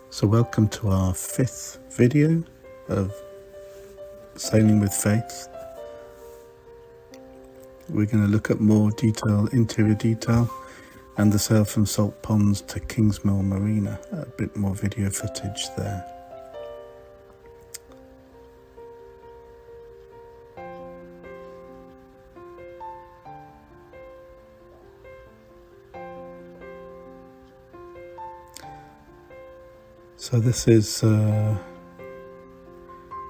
So welcome to our 5th video of Sailing with Faith. We're going to look at more interior detail, and the sail from Salt Ponds to Kingsmill Marina. A bit more video footage there. So this is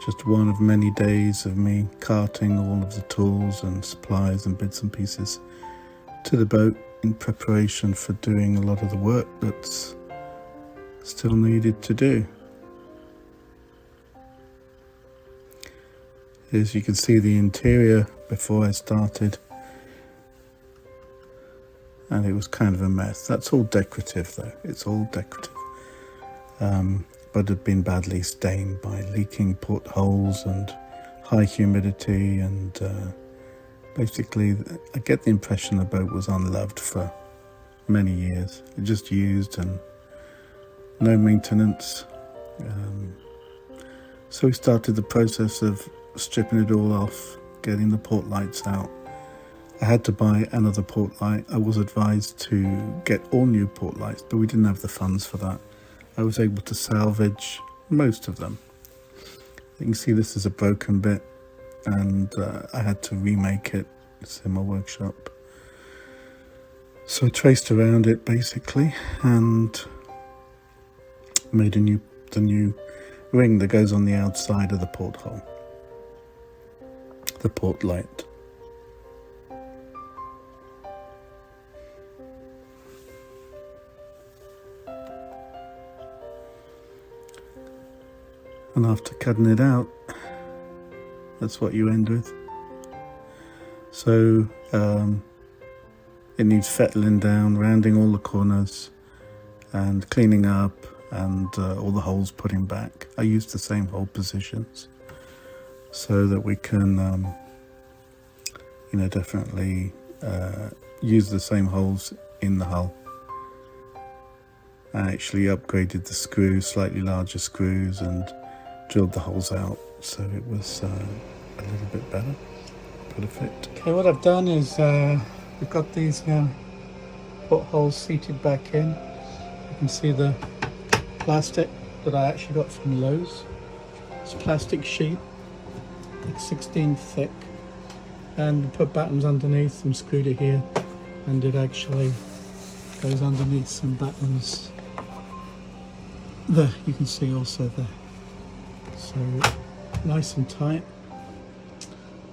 just one of many days of me carting all of the tools and supplies and bits and pieces to the boat in preparation for doing a lot of the work that's still needed to do. As you can see, the interior before I started, and it was kind of a mess. That's all decorative though, it's all decorative. But had been badly stained by leaking portholes and high humidity, and basically I get the impression the boat was unloved for many years. It just used and no maintenance. So we started the process of stripping it all off, getting the port lights out. I had to buy another port light. I was advised to get all new port lights, but we didn't have the funds for that. I was able to salvage most of them. You can see this is a broken bit, and I had to remake it. It's in my workshop. So I traced around it basically and made the new ring that goes on the outside of the porthole, the port light. And after cutting it out, that's what you end with. So it needs fettling down, rounding all the corners and cleaning up, and all the holes putting back. I use the same hole positions so that we can definitely use the same holes in the hull. I actually upgraded the screws, slightly larger screws, and drilled the holes out so it was a little bit better, perfect. Okay, what I've done is we've got these portholes seated back in. You can see the plastic that I actually got from Lowe's. It's a plastic sheet, like 16 thick, and we put battens underneath and screwed it here, and it actually goes underneath some battens there. You can see also there. So nice and tight.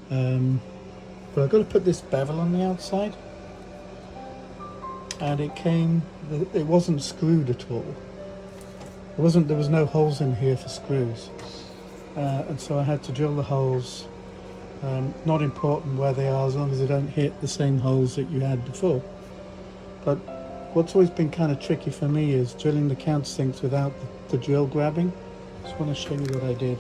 But I've got to put this bevel on the outside, and it wasn't screwed at all. There was no holes in here for screws, and so I had to drill the holes. Not important where they are, as long as they don't hit the same holes that you had before. But what's always been kind of tricky for me is drilling the countersinks without the drill grabbing. Just want to show you what I did.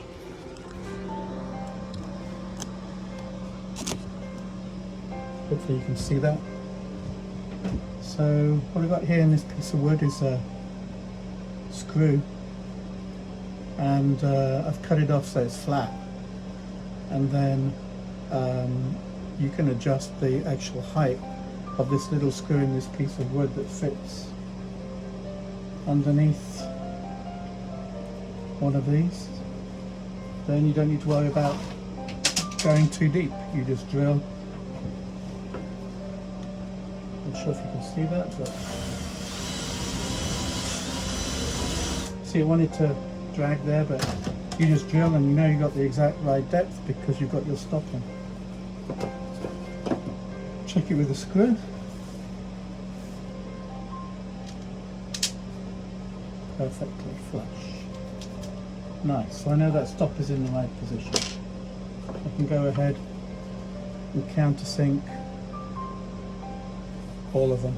Hopefully you can see that. So what I've got here in this piece of wood is a screw, and I've cut it off so it's flat, and then you can adjust the actual height of this little screw in this piece of wood that fits underneath one of these. Then you don't need to worry about going too deep. You just drill. Not sure if you can see that, but see, I wanted to drag there, but you just drill and you know you got the exact right depth because you've got your stopping. Check it with a screw. Perfectly flush. Nice, so I know that stop is in the right position. I can go ahead and countersink all of them.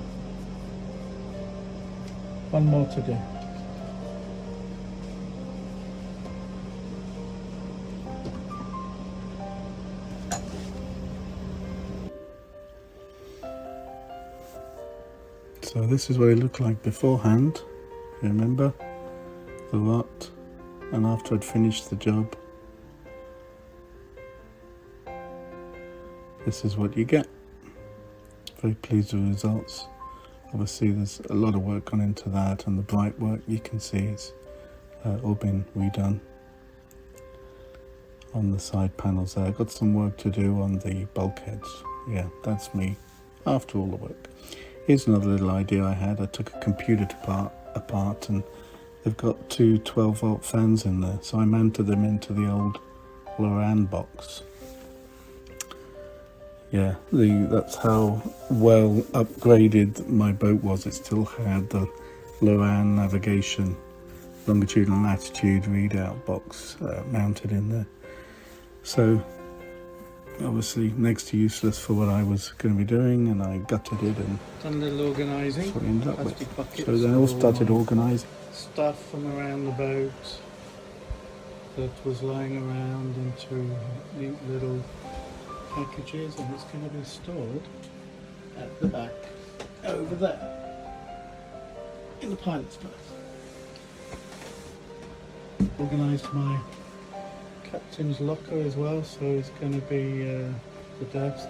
One more to do. So this is what it looked like beforehand, remember? the rot, and after I'd finished the job, this is what you get. Very pleased with the results. Obviously there's a lot of work gone into that, and the bright work you can see it's all been redone on the side panels there. I've got some work to do on the bulkheads. Yeah, that's me after all the work. Here's another little idea I had. I took a computer apart, and they've got two 12-volt fans in there, so I mounted them into the old Loran box. Yeah, that's how well upgraded my boat was. It still had the Loran navigation longitude and latitude readout box mounted in there. So obviously next to useless for what I was going to be doing, and I gutted it and done a little organising. That's what I ended up with. So then I all started organising stuff from around the boat that was lying around into neat little packages, and it's going to be stored at the back over there in the pilot's berth. Organised my captain's locker as well, so it's going to be the desk,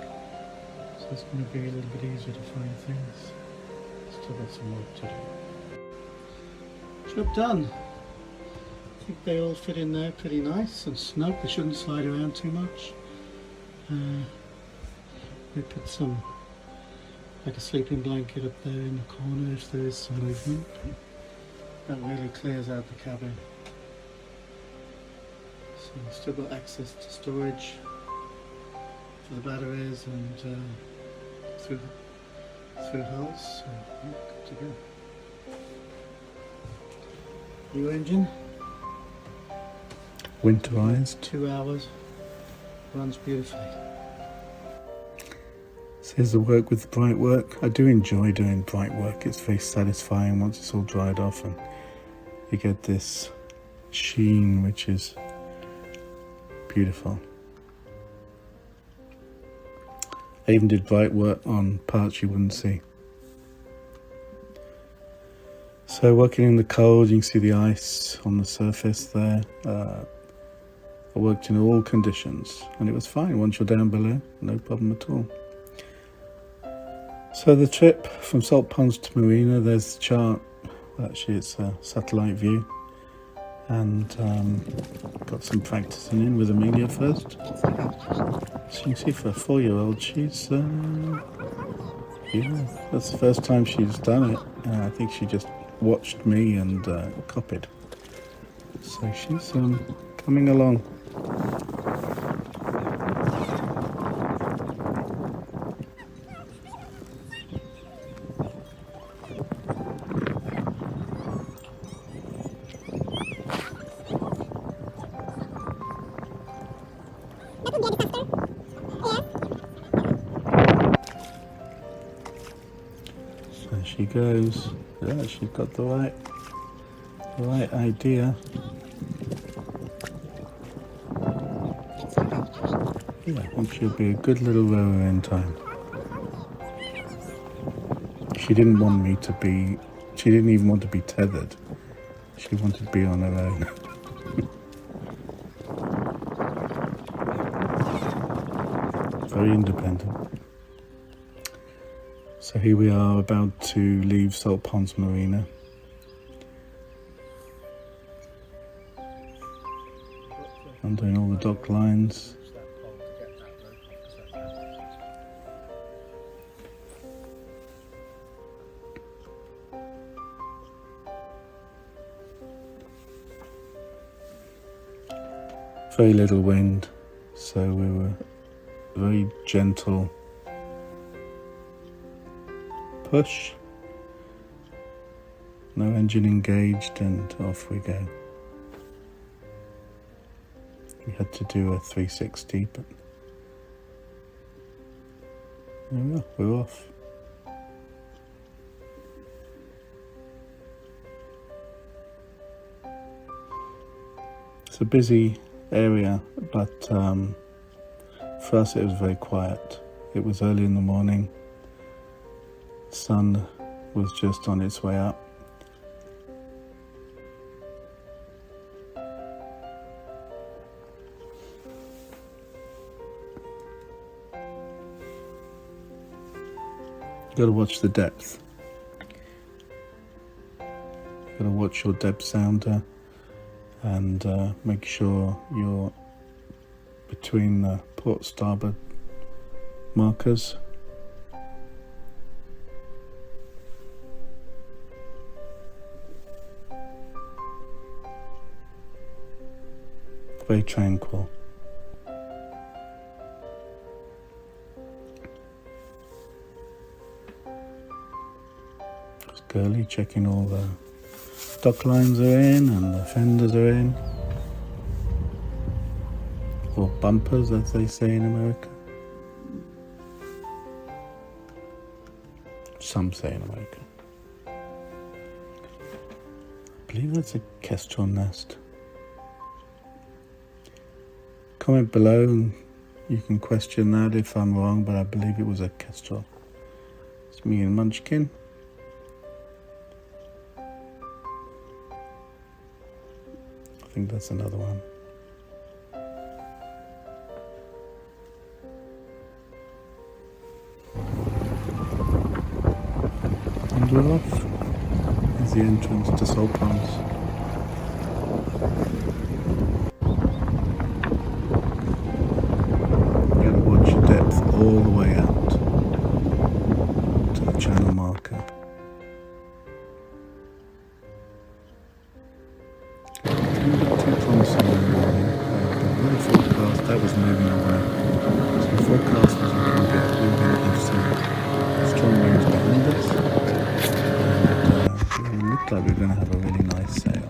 so it's going to be a little bit easier to find things. Still got some work to do. Job done. I think they all fit in there pretty nice and snug. They shouldn't slide around too much. We put some, like a sleeping blanket up there in the corner if there is some movement. That really clears out the cabin. So we've still got access to storage for the batteries and through hulls, so yeah, good to go. New engine. winterized. 2 hours. Runs beautifully. So here's the work with the bright work. I do enjoy doing bright work. It's very satisfying once it's all dried off and you get this sheen, which is beautiful. I even did bright work on parts you wouldn't see. So working in the cold, you can see the ice on the surface there. I worked in all conditions and it was fine. Once you're down below, no problem at all. So the trip from Salt Ponds to Marina, there's the chart. Actually it's a satellite view, and got some practicing in with Amelia first. So you can see for a 4-year-old, she's yeah, that's the first time she's done it. I think she just watched me and copied. So she's coming along. So she goes. Yeah, she's got the right idea. Yeah, I think she'll be a good little rower in time. She didn't want me to be, she didn't even want to be tethered. She wanted to be on her own. Very independent. So here we are about to leave Salt Ponds Marina. I'm doing all the dock lines. Very little wind, so we were very gentle push, no engine engaged, and off we go. We had to do a 360, but there we are, we're off. It's a busy area, but for us it was very quiet. It was early in the morning. Sun was just on its way up. Gotta watch the depth. Gotta watch your depth sounder and make sure you're between the port starboard markers. Very tranquil. Just girly, checking all the dock lines are in and the fenders are in. Or bumpers, as they say in America. Some say in America. I believe that's a kestrel nest. Comment below and you can question that if I'm wrong, but I believe it was a kestrel. It's me and Munchkin. I think that's another one. And we're off. There's the entrance to Salt Ponds. Gotta watch your depth all the way out to the channel marker. Didn't look too promising in the morning, but with the forecast that was moving away. So the forecast was looking good. We were going to see strong winds behind us. It looked like we were going to have a really nice sail.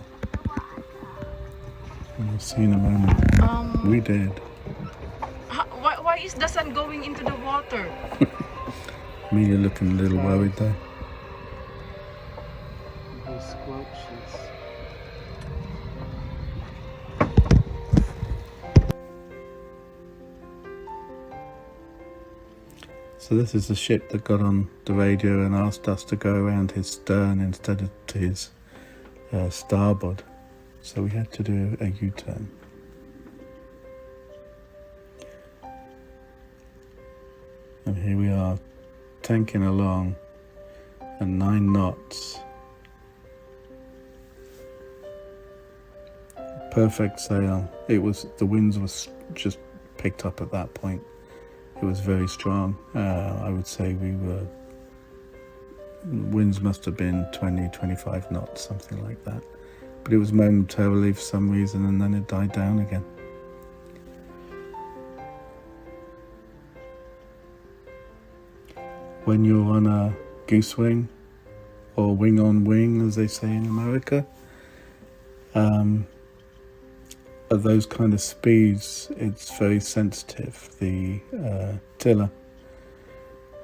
And we'll see in a moment. We did. Why is the sun going into the water? Amelia looking a little worried though. The squelches. So this is the ship that got on the radio and asked us to go around his stern instead of to his starboard. So we had to do a U-turn. And here we are, tanking along at 9 knots. Perfect sail. It was, the winds was just picked up at that point. It was very strong. I would say winds must have been 20, 25 knots, something like that. But it was momentarily for some reason, and then it died down again. When you're on a goose wing, or wing on wing, as they say in America, at those kind of speeds, it's very sensitive, the tiller.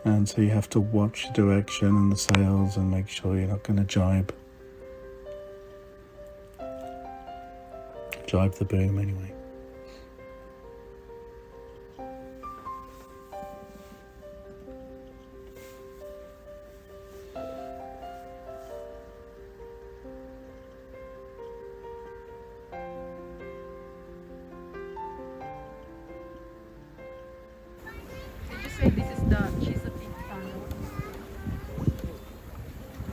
And so you have to watch the direction and the sails and make sure you're not going to jibe the boom anyway. Did you say this is the Chesapeake Tunnel?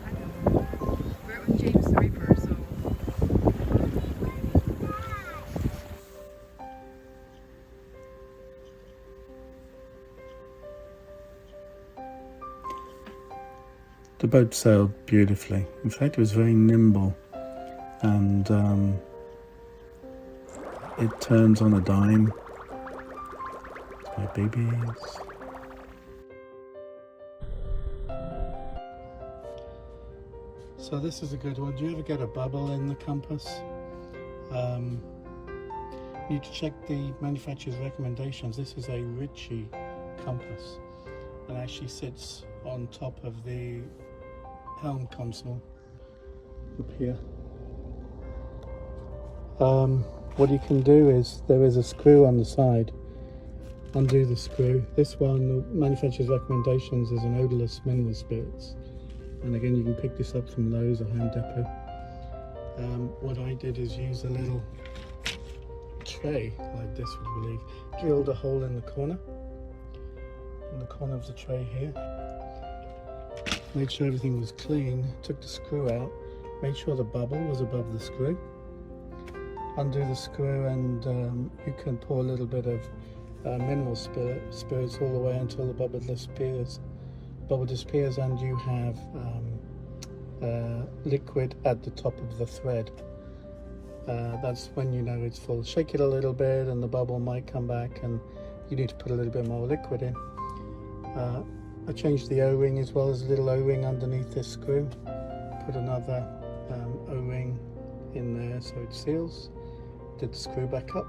I don't know. We're on James River, so the boat sailed beautifully. In fact, it was very nimble, and it turns on a dime. My babies. So this is a good one. Do you ever get a bubble in the compass? You need to check the manufacturer's recommendations. This is a Ritchie compass and actually sits on top of the helm console up here. What you can do is, there is a screw on the side. Undo the screw. This one, the manufacturer's recommendations, is an odorless mineral spirits. And again, you can pick this up from Lowe's or Home Depot. What I did is use a little tray like this, would you believe, drilled a hole in the corner of the tray here, Made sure everything was clean, took the screw out, made sure the bubble was above the screw. Undo the screw and you can pour a little bit of mineral spirits all the way until the bubble disappears. And you have liquid at the top of the thread. That's when you know it's full. Shake it a little bit and the bubble might come back and you need to put a little bit more liquid in. I changed the O-ring as well. As a little O-ring underneath this screw. Put another O-ring in there so it seals. Did the screw back up,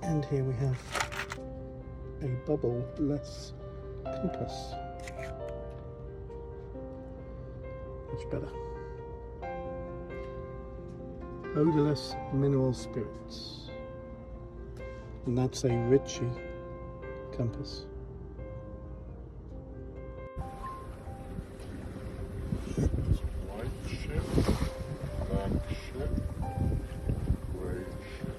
and here we have a bubble-less compass. Much better. Odorless mineral spirits, and that's a Ritchie compass. White ship, black ship, grey ship.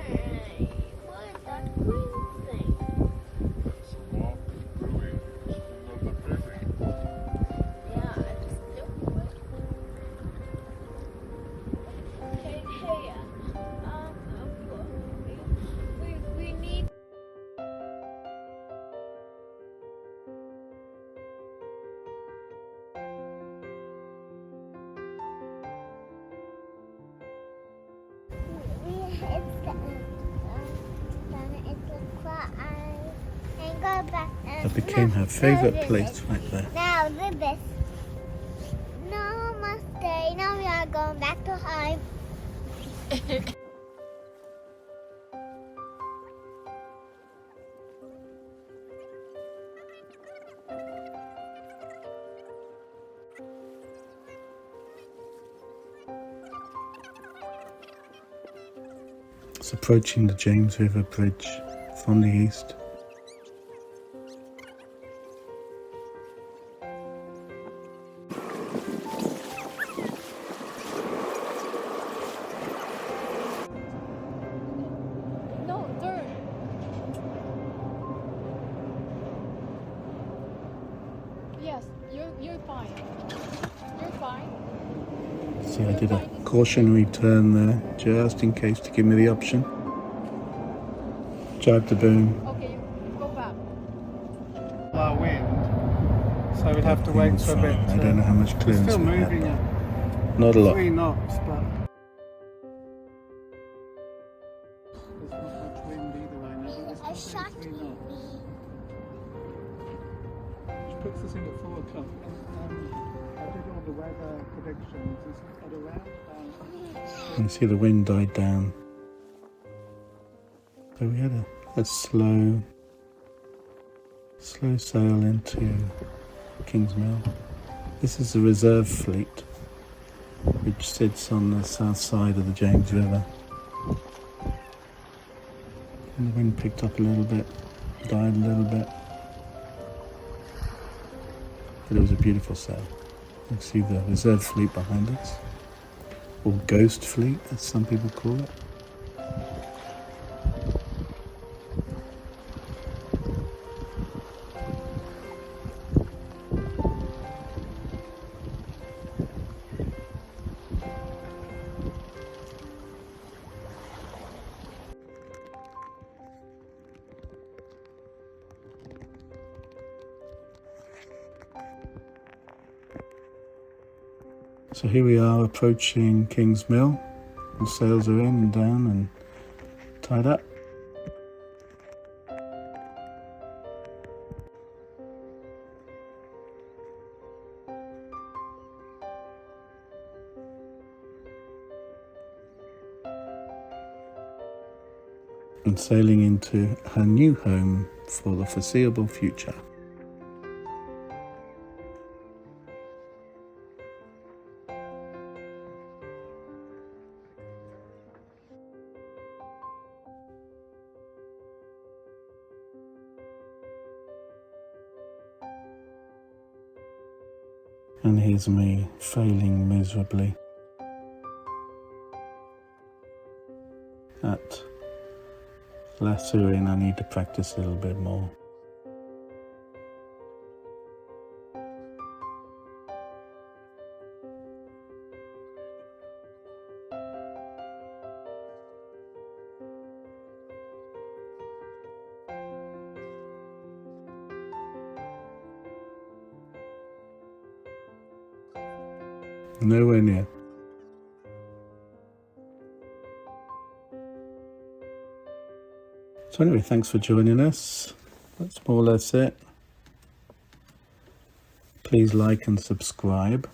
Hey, what is that green thing? That's a mark of brewing. It's another berry. Yeah, I just knew it. Hey, we need. That became her favourite place right there. Now this. Namaste. Now we are going back to home. It's approaching the James River Bridge from the east. No, turn. Yes, you're fine. You're fine. See, I did a cautionary turn there, just in case, to give me the option. Jibe the boom. Okay, you go back. Our wind, so we'd have to wait It's for a fine. bit. I don't know how much It's clearance still we have. moving at Not a lot. 3 knots, but there's not much wind either way now. But A it's still shot 3 knots, which puts us into 4 o'clock. And I did all the weather predictions. It's at around about. You see the wind died down. So we had a slow sail into Kingsmill. This is the reserve fleet, which sits on the south side of the James River. And the wind picked up a little bit, died a little bit. But it was a beautiful sail. You can see the reserve fleet behind us, or ghost fleet, as some people call it. So here we are approaching Kingsmill. The sails are in and down and tied up. And sailing into her new home for the foreseeable future. And here's me failing miserably at lassoing. I need to practice a little bit more. Nowhere near. So anyway, thanks for joining us. That's more or less it. Please like and subscribe.